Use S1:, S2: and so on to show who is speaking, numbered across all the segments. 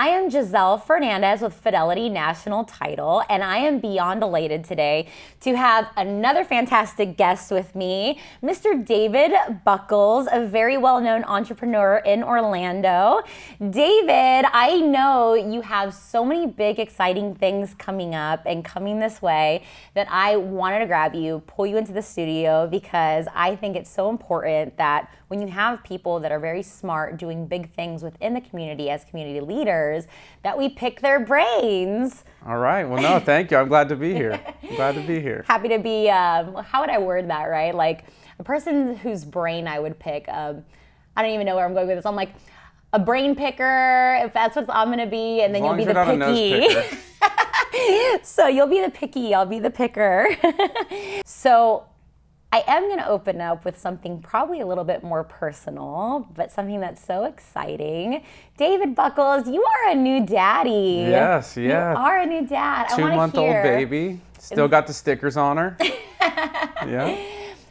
S1: I am Gizelle Fernandez with Fidelity National Title, and I am beyond elated today to have another fantastic guest with me, Mr. David Buckles, a very well-known entrepreneur in Orlando. David, I know you have so many big, exciting things coming up and coming this way that I wanted to grab you, pull you into the studio, because I think it's so important that when you have people that are very smart doing big things within the community as community leaders, that we pick their brains.
S2: All right. Well, no, thank you. I'm glad to be here. I'm glad to be here.
S1: Happy to be, how would I word that, right? Like a person whose brain I would pick. I don't even know where I'm going with this. I'm like a brain picker, if that's what I'm going to be, and then you'll be the picky. So you'll be the picky, I'll be the picker. So I am going to open up with something probably a little bit more personal, but something that's so exciting. David Buckles, you are a new daddy.
S2: Yes, yeah.
S1: You are a new dad.
S2: 2-month-old baby. Still got the stickers on her. Yeah.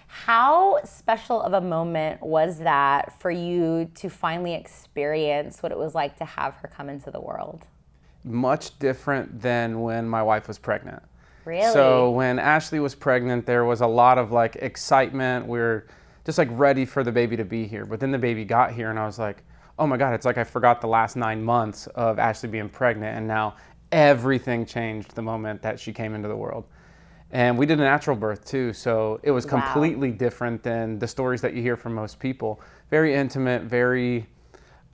S1: How special of a moment was that for you to finally experience what it was like to have her come into the world?
S2: Much different than when my wife was pregnant.
S1: Really?
S2: So when Ashley was pregnant, there was a lot of like excitement. We were just like ready for the baby to be here. But then the baby got here and I was like, oh my God, it's like I forgot the last 9 months of Ashley being pregnant. And now everything changed the moment that she came into the world. And we did a natural birth too. So it was completely different than the stories that you hear from most people. Very intimate, very,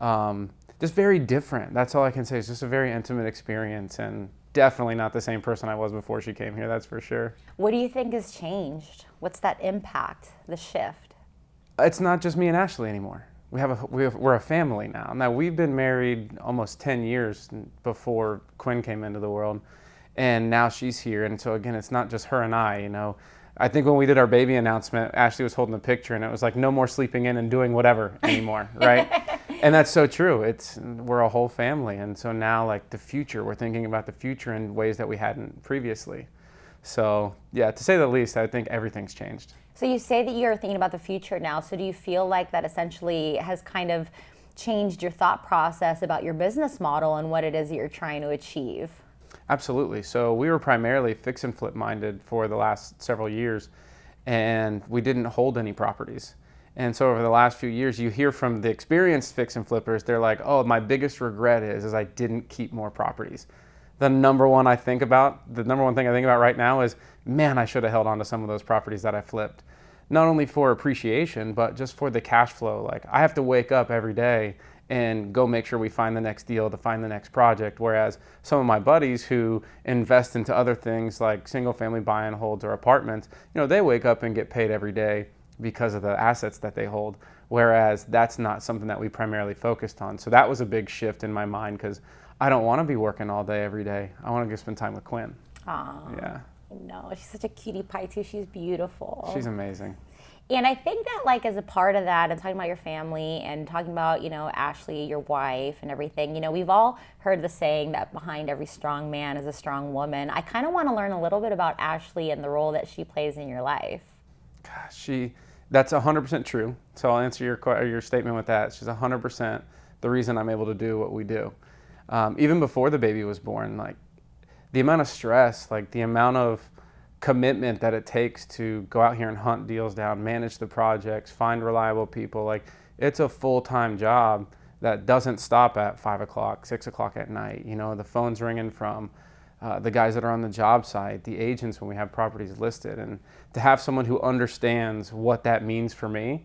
S2: just very different. That's all I can say. It's just a very intimate experience, and definitely not the same person I was before she came here, that's for sure.
S1: What do you think has changed? What's that impact, the shift?
S2: It's not just me and Ashley anymore. We're a family now. Now, we've been married almost 10 years before Quinn came into the world, and now she's here. And so again, it's not just her and I, you know. I think when we did our baby announcement, Ashley was holding the picture and it was like, no more sleeping in and doing whatever anymore, right? And that's so true. We're a whole family. And so now like the future, we're thinking about the future in ways that we hadn't previously. So yeah, to say the least, I think everything's changed.
S1: So you say that you're thinking about the future now. So do you feel like that essentially has kind of changed your thought process about your business model and what it is that you're trying to achieve?
S2: Absolutely. So we were primarily fix and flip minded for the last several years, and we didn't hold any properties. And so over the last few years, you hear from the experienced fix and flippers, they're like, oh, my biggest regret is I didn't keep more properties. The number one thing I think about right now is, man, I should have held on to some of those properties that I flipped. Not only for appreciation, but just for the cash flow. Like I have to wake up every day and go make sure we find the next deal to find the next project. Whereas some of my buddies who invest into other things like single family buy and holds or apartments, you know, they wake up and get paid every day because of the assets that they hold. Whereas that's not something that we primarily focused on. So that was a big shift in my mind because I don't want to be working all day every day. I want to go spend time with Quinn.
S1: Aww.
S2: Yeah.
S1: No, she's such a cutie pie too. She's beautiful.
S2: She's amazing.
S1: And I think that like as a part of that and talking about your family and talking about, you know, Ashley, your wife and everything, you know, we've all heard the saying that behind every strong man is a strong woman. I kind of want to learn a little bit about Ashley and the role that she plays in your life.
S2: Gosh, that's 100% true. So I'll answer your statement with that. She's 100% the reason I'm able to do what we do. Even before the baby was born, like the amount of stress, like the amount of commitment that it takes to go out here and hunt deals down, manage the projects, find reliable people. Like it's a full-time job that doesn't stop at 5 o'clock, 6 o'clock at night. You know, the phone's ringing from the guys that are on the job site, the agents when we have properties listed. And to have someone who understands what that means for me,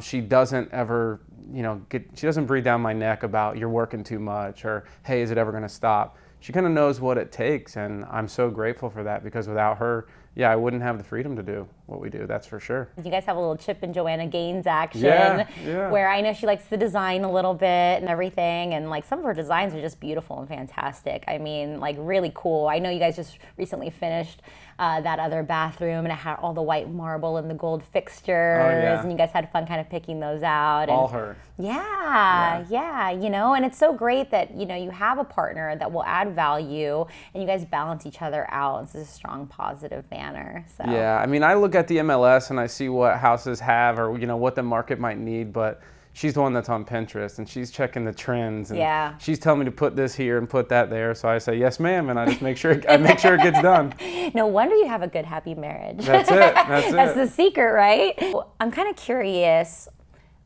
S2: she doesn't ever, you know, she doesn't breathe down my neck about you're working too much or, hey, is it ever going to stop? She kind of knows what it takes, and I'm so grateful for that because without her, yeah, I wouldn't have the freedom to do what we do, that's for sure.
S1: You guys have a little Chip and Joanna Gaines action
S2: yeah.
S1: where I know she likes to design a little bit and everything, and like some of her designs are just beautiful and fantastic. I mean, like really cool. I know you guys just recently finished that other bathroom and it had all the white marble and the gold fixtures, and you guys had fun kind of picking those out.
S2: All her.
S1: Yeah, you know, and it's so great that, you know, you have a partner that will add value and you guys balance each other out in such a strong, positive manner. So.
S2: Yeah, I mean, I look at the MLS and I see what houses have or, you know, what the market might need, but she's the one that's on Pinterest, and she's checking the trends, and
S1: Yeah.
S2: she's telling me to put this here and put that there. So I say, yes, ma'am, and I just make sure it gets done.
S1: No wonder you have a good, happy marriage.
S2: That's it. That's it.
S1: That's the secret, right? I'm kind of curious,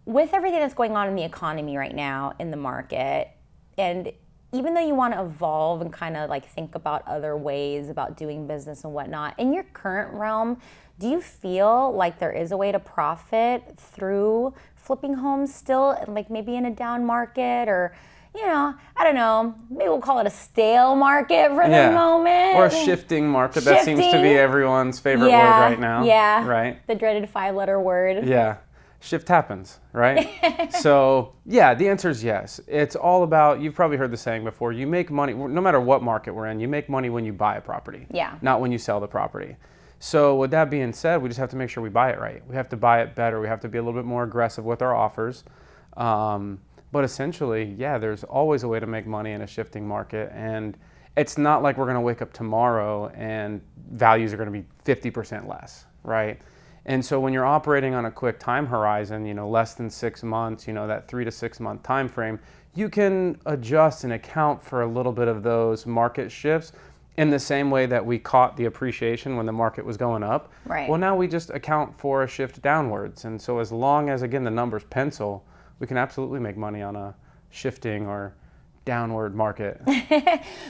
S1: with everything that's going on in the economy right now, in the market, and even though you want to evolve and kind of like think about other ways about doing business and whatnot, in your current realm, do you feel like there is a way to profit through flipping homes still, like maybe in a down market, or, I don't know, maybe we'll call it a stale market for the moment?
S2: Or a shifting market. That seems to be everyone's favorite word right now.
S1: Yeah.
S2: Right?
S1: The dreaded 5-letter word.
S2: Yeah. Shift happens, right? So, yeah, the answer is yes. It's all about, you've probably heard the saying before, you make money, no matter what market we're in, you make money when you buy a property, not when you sell the property. So with that being said, we just have to make sure we buy it right. We have to buy it better. We have to be a little bit more aggressive with our offers. But essentially, yeah, there's always a way to make money in a shifting market. And it's not like we're going to wake up tomorrow and values are going to be 50% less, right? And so when you're operating on a quick time horizon, less than 6 months, that 3 to 6 month time frame, you can adjust and account for a little bit of those market shifts in the same way that we caught the appreciation when the market was going up.
S1: Right.
S2: Well, now we just account for a shift downwards. And so as long as, again, the numbers pencil, we can absolutely make money on a shifting or downward market.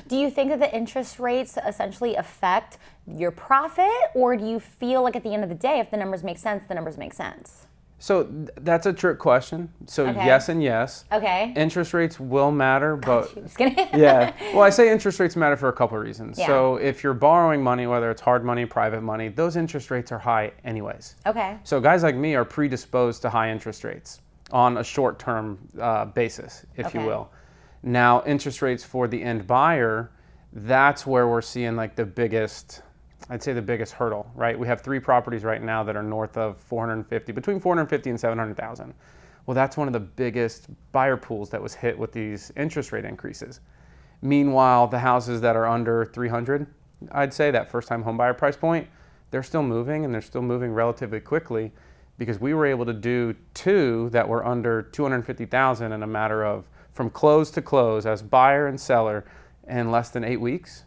S1: Do you think that the interest rates essentially affect your profit, or do you feel like at the end of the day, if the numbers make sense, the numbers make sense?
S2: So that's a trick question. So yes and yes.
S1: Okay.
S2: Interest rates will matter, but
S1: Just kidding.
S2: yeah. Well, I say interest rates matter for a couple of reasons.
S1: Yeah.
S2: So if you're borrowing money, whether it's hard money, private money, those interest rates are high anyways.
S1: Okay.
S2: So guys like me are predisposed to high interest rates on a short-term basis, if you will. Now, interest rates for the end buyer, that's where we're seeing like the biggest hurdle, right? We have 3 properties right now that are north of 450, between 450 and 700,000. Well, that's one of the biggest buyer pools that was hit with these interest rate increases. Meanwhile, the houses that are under 300, I'd say that first-time home buyer price point, they're still moving, and they're still moving relatively quickly, because we were able to do 2 that were under 250,000 in a matter of from close to close as buyer and seller in less than 8 weeks.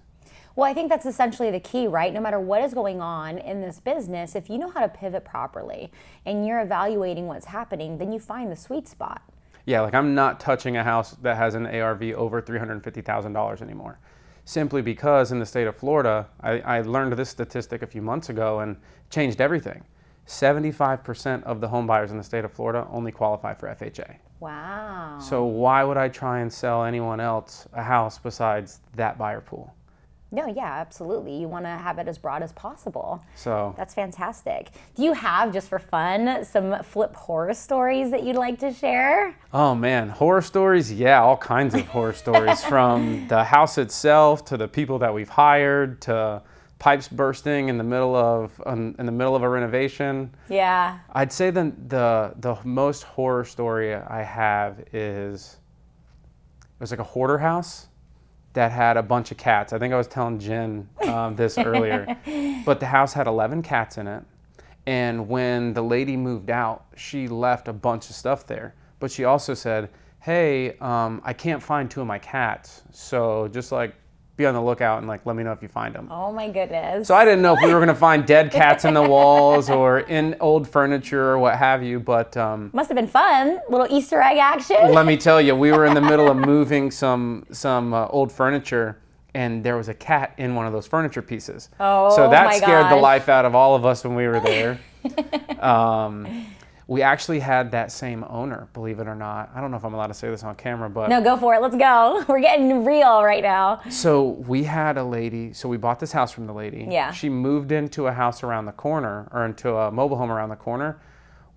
S1: Well, I think that's essentially the key, right? No matter what is going on in this business, if you know how to pivot properly and you're evaluating what's happening, then you find the sweet spot.
S2: Yeah, like I'm not touching a house that has an ARV over $350,000 anymore. Simply because in the state of Florida, I learned this statistic a few months ago and changed everything. 75% of the home buyers in the state of Florida only qualify for FHA.
S1: Wow.
S2: So why would I try and sell anyone else a house besides that buyer pool?
S1: No, yeah, absolutely. You want to have it as broad as possible.
S2: So
S1: that's fantastic. Do you have, just for fun, some flip horror stories that you'd like to share?
S2: Oh man, horror stories? Yeah, all kinds of horror stories, from the house itself to the people that we've hired to pipes bursting in the middle of a renovation.
S1: Yeah.
S2: I'd say the most horror story I have is, it was like a hoarder house that had a bunch of cats. I think I was telling Jen this earlier, but the house had 11 cats in it. And when the lady moved out, she left a bunch of stuff there. But she also said, hey, I can't find 2 of my cats. So just like be on the lookout and like let me know if you find them.
S1: Oh my goodness.
S2: So I didn't know if we were gonna find dead cats in the walls or in old furniture or what have you, but
S1: must have been fun. Little Easter egg action.
S2: let me tell you, we were in the middle of moving some old furniture, and there was a cat in one of those furniture pieces.
S1: Oh,
S2: so that
S1: my
S2: scared the
S1: gosh.
S2: life out of all of us when we were there. We actually had that same owner, believe it or not. I don't know if I'm allowed to say this on camera, but
S1: No, go for it. Let's go. We're getting real right now.
S2: so we had a lady, so we bought this house from the lady.
S1: Yeah.
S2: She moved into a house around the corner, or into a mobile home around the corner.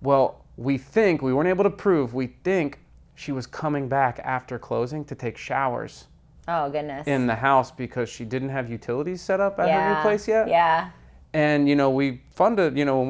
S2: Well, we weren't able to prove, we think she was coming back after closing to take showers
S1: Oh, goodness.
S2: in the house because she didn't have utilities set up at her new place yet.
S1: Yeah.
S2: And, when we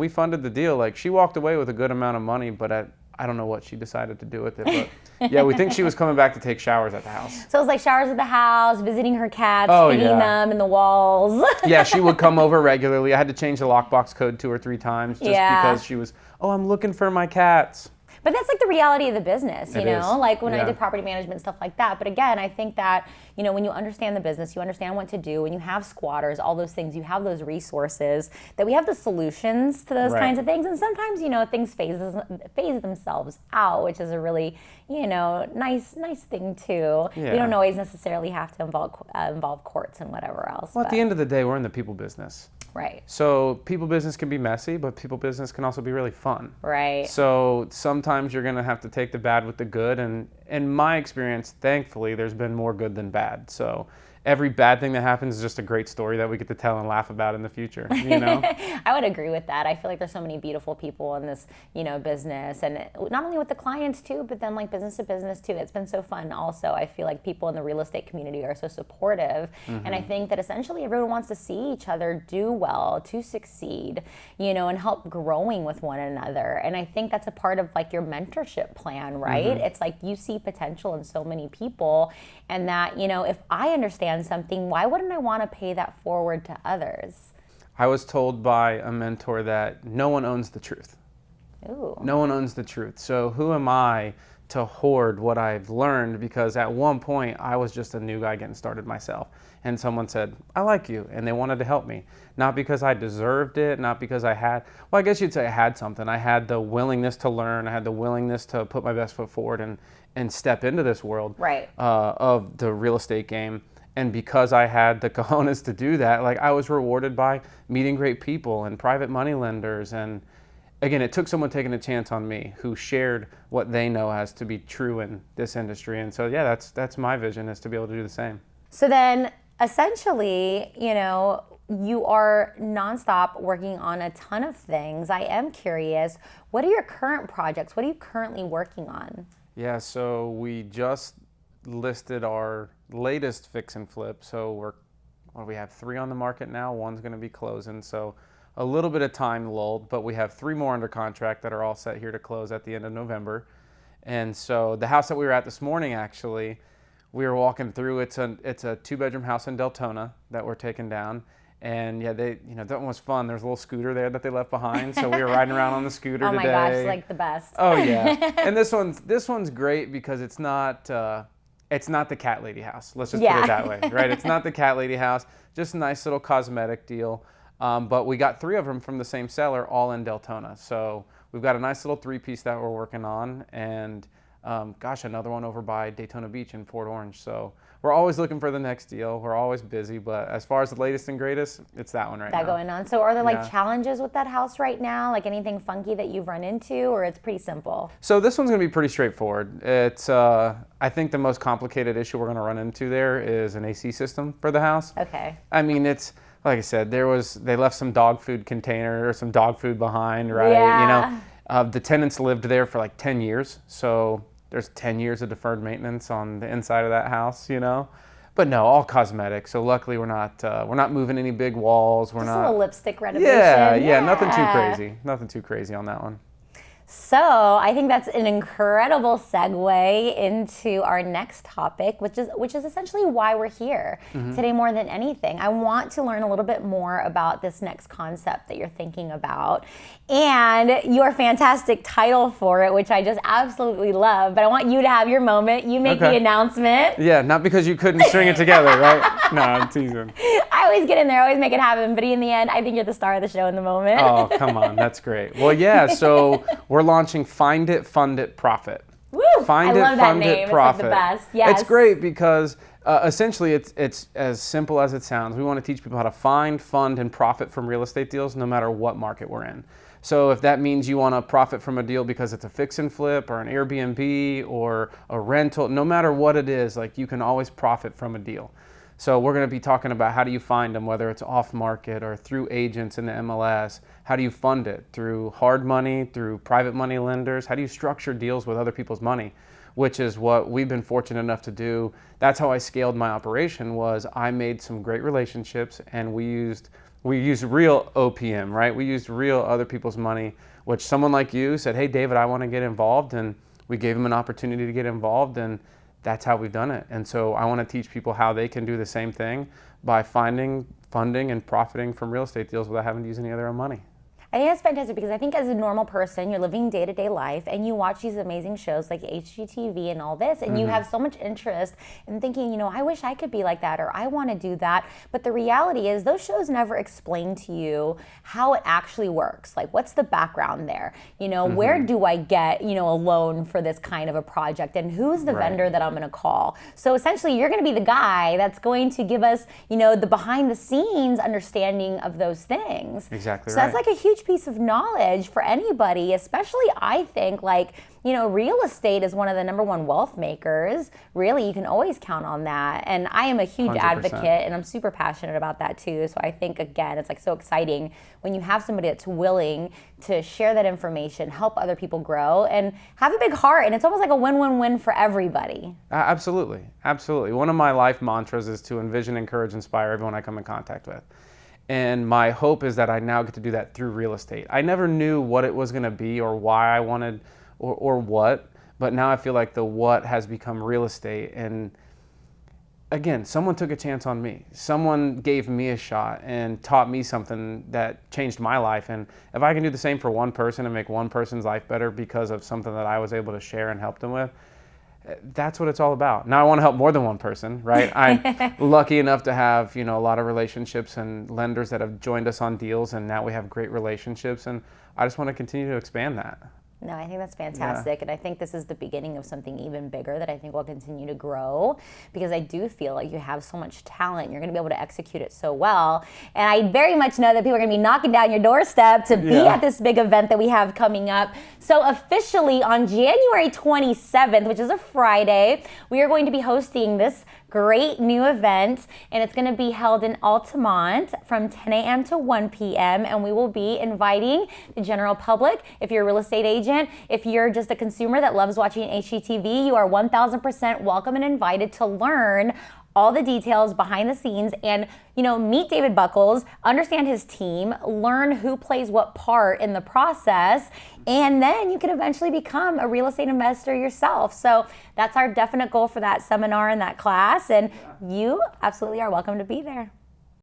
S2: funded the deal, like she walked away with a good amount of money, but I don't know what she decided to do with it. But yeah, we think she was coming back to take showers at the house.
S1: So it was like showers at the house, visiting her cats, feeding them in the walls.
S2: Yeah, she would come over regularly. I had to change the lockbox code 2 or 3 times just because she was, I'm looking for my cats.
S1: But that's like the reality of the business, you know,
S2: is.
S1: like when I
S2: Yeah.
S1: did property management, stuff like that. But again, I think that, you know, when you understand the business, you understand what to do, when you have squatters, all those things, you have those resources, that we have the solutions to those
S2: Right.
S1: kinds of things. And sometimes, you know, things phase themselves out, which is a really, you know, nice thing too. We
S2: Yeah.
S1: don't always necessarily have to involve courts and whatever else.
S2: Well, at
S1: but-
S2: the end of the day, we're in the people business.
S1: Right.
S2: So people business can be messy, but people business can also be really fun.
S1: Right.
S2: So sometimes you're going to have to take the bad with the good. And in my experience, thankfully, there's been more good than bad. So every bad thing that happens is just a great story that we get to tell and laugh about in the future, you know?
S1: I would agree with that. I feel like there's so many beautiful people in this, you know, business, and not only with the clients too, but then like business to business too. It's been so fun also. I feel like people in the real estate community are so supportive, and I think that essentially everyone wants to see each other do well, to succeed, you know, and help growing with one another. And I think that's a part of like your mentorship plan, right? It's like you see potential in so many people, and that, you know, if I understand something, why wouldn't I want to pay that forward to others?
S2: I was told by a mentor that no one owns the truth.
S1: Ooh.
S2: No one owns the truth. So who am I to hoard what I've learned? Because at one point I was just a new guy getting started myself. And someone said, I like you. And they wanted to help me. Not because I deserved it, not because I had, well, I guess you'd say I had something. I had the willingness to learn. I had the willingness to put my best foot forward and step into this world
S1: Right.
S2: Of the real estate game. And because I had the cojones to do that, like I was rewarded by meeting great people and private money lenders. And again, it took someone taking a chance on me who shared what they know as to be true in this industry. And so, yeah, that's my vision, is to be able to do the same.
S1: So then essentially, you know, you are nonstop working on a ton of things. I am curious, what are your current projects? What are you currently working on?
S2: Yeah, so we just listed our latest fix and flip. So we have 3 on the market now. One's going to be closing. So a little bit of time lulled, but we have 3 more under contract that are all set here to close at the end of November. And so the house that we were at this morning, actually, we were walking through. It's a 2-bedroom house in Deltona that we're taking down. And yeah, that one was fun. There's a little scooter there that they left behind, so we were riding around on the scooter today.
S1: Oh my gosh, like the best.
S2: Oh yeah, and this one's great because it's not the cat lady house. Let's just put it that way, right? It's not the cat lady house. Just a nice little cosmetic deal. But we got 3 of them from the same seller, all in Deltona. So we've got a nice little 3-piece that we're working on, and another one over by Daytona Beach in Port Orange. So we're always looking for the next deal. We're always busy, but as far as the latest and greatest, it's that one right now.
S1: That going on. So are there like challenges with that house right now? Like anything funky that you've run into, or it's pretty simple?
S2: So this one's going to be pretty straightforward. It's I think the most complicated issue we're going to run into there is an AC system for the house.
S1: Okay.
S2: I mean, it's like I said, they left some dog food container or some dog food behind, right?
S1: Yeah.
S2: You know, the tenants lived there for like 10 years, so there's 10 years of deferred maintenance on the inside of that house, you know. But no, all cosmetic. So luckily we're not moving any big walls. We're
S1: Just
S2: not
S1: a little lipstick renovation.
S2: Yeah, nothing too crazy. Nothing too crazy on that one.
S1: So I think that's an incredible segue into our next topic, which is essentially why we're here today more than anything. I want to learn a little bit more about this next concept that you're thinking about and your fantastic title for it, which I just absolutely love. But I want you to have your moment. You make the announcement.
S2: Yeah, not because you couldn't string it together, right? No, I'm teasing.
S1: I always get in there, always make it happen. But in the end, I think you're the star of the show in the moment.
S2: Oh, come on. That's great. Well, yeah, so we're launching Find It, Fund It, Profit.
S1: Woo!
S2: Find
S1: I
S2: It,
S1: love that
S2: Fund
S1: name.
S2: It, Profit.
S1: It's like the best. Yes.
S2: It's great because essentially it's as simple as it sounds. We want to teach people how to find, fund, and profit from real estate deals no matter what market we're in. So if that means you want to profit from a deal because it's a fix and flip or an Airbnb or a rental, no matter what it is, like you can always profit from a deal. So we're going to be talking about how do you find them, whether it's off market or through agents in the MLS. How do you fund it? Through hard money, through private money lenders? How do you structure deals with other people's money? Which is what we've been fortunate enough to do. That's how I scaled my operation. Was I made some great relationships, and we used real OPM, right? We used real other people's money, which someone like you said, hey, David, I want to get involved. And we gave them an opportunity to get involved. And that's how we've done it. And so I want to teach people how they can do the same thing by finding, funding, and profiting from real estate deals without having to use any of their own money.
S1: I think that's fantastic because I think as a normal person, you're living day-to-day life and you watch these amazing shows like HGTV and all this, and you have so much interest in thinking, you know, I wish I could be like that, or I want to do that. But the reality is those shows never explain to you how it actually works. Like, what's the background there? You know, where do I get, you know, a loan for this kind of a project, and who's the vendor that I'm going to call? So essentially, you're going to be the guy that's going to give us, you know, the behind the scenes understanding of those things.
S2: Exactly.
S1: So that's like a huge piece of knowledge for anybody, especially I think, like, you know, real estate is one of the #1 wealth makers. Really, you can always count on that. And I am a huge
S2: 100%.
S1: advocate, and I'm super passionate about that too. So I think, again, it's like so exciting when you have somebody that's willing to share that information, help other people grow, and have a big heart. And it's almost like a win-win-win for everybody.
S2: Absolutely. Absolutely. One of my life mantras is to envision, encourage, inspire everyone I come in contact with. And my hope is that I now get to do that through real estate. I never knew what it was going to be or why I wanted or what, but now I feel like the what has become real estate. And again, someone took a chance on me. Someone gave me a shot and taught me something that changed my life. And if I can do the same for one person and make one person's life better because of something that I was able to share and help them with, that's what it's all about. Now I want to help more than one person, right? I'm lucky enough to have, you know, a lot of relationships and lenders that have joined us on deals, and now we have great relationships, and I just want to continue to expand that.
S1: No, I think that's fantastic. And I think this is the beginning of something even bigger that I think will continue to grow, because I do feel like you have so much talent. You're going to be able to execute it so well. And I very much know that people are going to be knocking down your doorstep to be at this big event that we have coming up. So officially on January 27th, which is a Friday, we are going to be hosting this great new event, and it's going to be held in Altamont from 10 a.m. to 1 p.m. and we will be inviting the general public. If you're a real estate agent, if you're just a consumer that loves watching HGTV, you are 1,000% welcome and invited to learn all the details behind the scenes and, you know, meet David Buckles, understand his team, learn who plays what part in the process, and then you can eventually become a real estate investor yourself. So that's our definite goal for that seminar and that class, and you absolutely are welcome to be there.